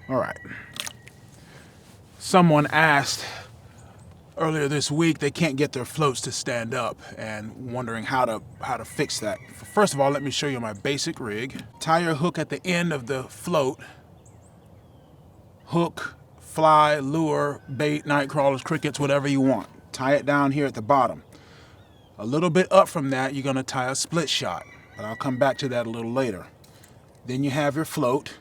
All right. Someone asked earlier this week they can't get their floats to stand up and wondering how to fix that. First of all, let me show you my basic rig. Tie your hook at the end of the float. Hook, fly, lure, bait, night crawlers, crickets, whatever you want. Tie it down here at the bottom. A little bit up from that, you're going to tie a split shot, but I'll come back to that a little later. Then you have your float.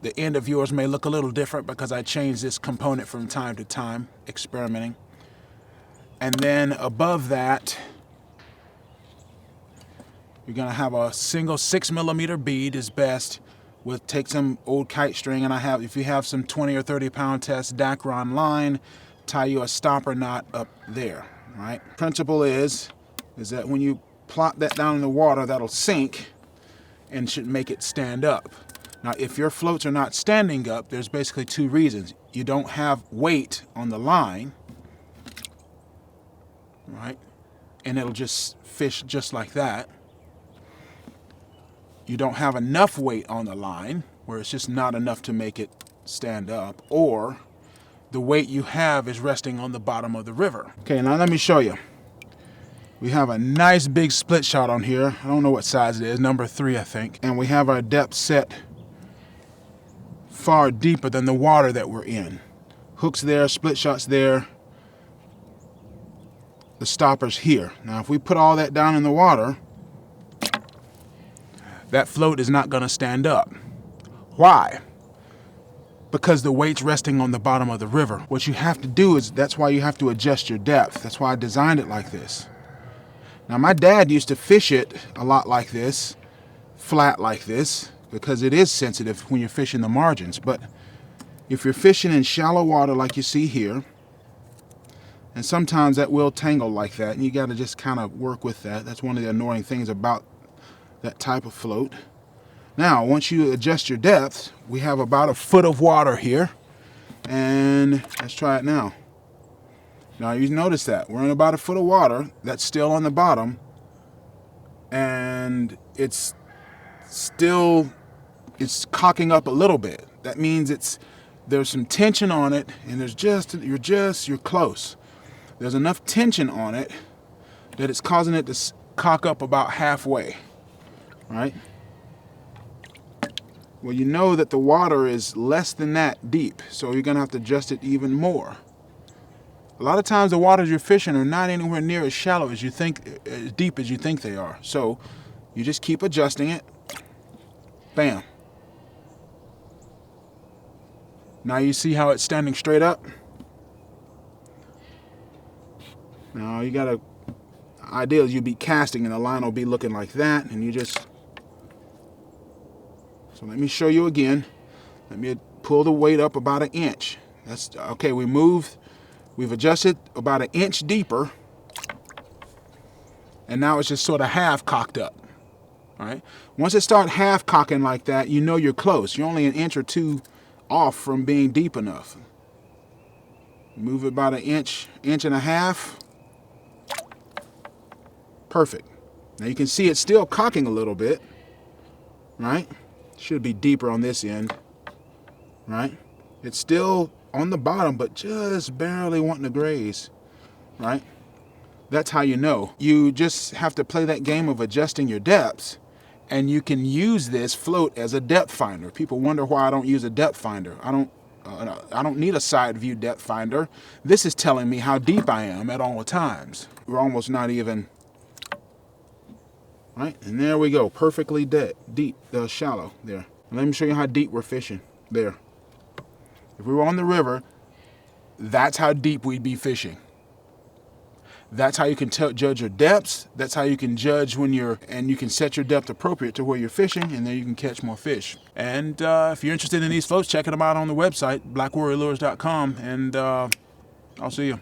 The end of yours may look a little different because I change this component from time to time, experimenting. And then above that, you're going to have a single 6mm bead is best. We'll take some old kite string, and if you have some 20 or 30 pound test Dacron line, tie you a stopper knot up there, right? Principle is that when you plop that down in the water, that'll sink and should make it stand up. Now, if your floats are not standing up, there's basically two reasons. You don't have weight on the line, right? And it'll just fish just like that. You don't have enough weight on the line, where it's just not enough to make it stand up, or the weight you have is resting on the bottom of the river. Okay, now let me show you. We have a nice big split shot on here. I don't know what size it is, number 3, I think. And we have our depth set far deeper than the water that we're in. Hooks there, split shots there. The stopper's here. Now, if we put all that down in the water, that float is not going to stand up. Why? Because the weight's resting on the bottom of the river. What you have to do is, that's why you have to adjust your depth. That's why I designed it like this. Now, my dad used to fish it a lot like this, flat like this, because it is sensitive when you're fishing the margins. But if you're fishing in shallow water like you see here, and sometimes that will tangle like that, and you got to just kind of work with that. That's one of the annoying things about that type of float. Now, once you adjust your depth, we have about a foot of water here, and let's try it now. Now, you notice that we're in about a foot of water. That's still on the bottom, and it's cocking up a little bit. That means there's some tension on it, and you're close. There's enough tension on it that it's causing it to cock up about halfway, right? Well, you know that the water is less than that deep, so you're gonna have to adjust it even more. A lot of times the waters you're fishing are not anywhere near as shallow as you think, as deep as you think they are. So you just keep adjusting it. Bam. Now you see how it's standing straight up? Now you gotta, ideal is you'd be casting and the line will be looking like that, and you just, so let me show you again. Let me pull the weight up about 1 inch. That's, okay, we've adjusted about 1 inch deeper, and now it's just sort of half cocked up. All right. Once it starts half cocking like that, you know you're close. You're only 1 inch or 2 off from being deep enough. Move it about 1 inch, 1.5 inches. Perfect. Now you can see it's still cocking a little bit, right? Should be deeper on this end, right? It's still on the bottom, but just barely wanting to graze, right? That's how you know. You just have to play that game of adjusting your depths, and you can use this float as a depth finder. People wonder why I don't use a depth finder. I don't need a side view depth finder. This is telling me how deep I am at all times. We're almost not even, right? And there we go, perfectly deep, shallow there. And let me show you how deep we're fishing there. If we were on the river, that's how deep we'd be fishing. That's how you can judge your depths. That's how you can judge and you can set your depth appropriate to where you're fishing, and then you can catch more fish. And if you're interested in these floats, check them out on the website, blackwarriorlures.com, and I'll see you.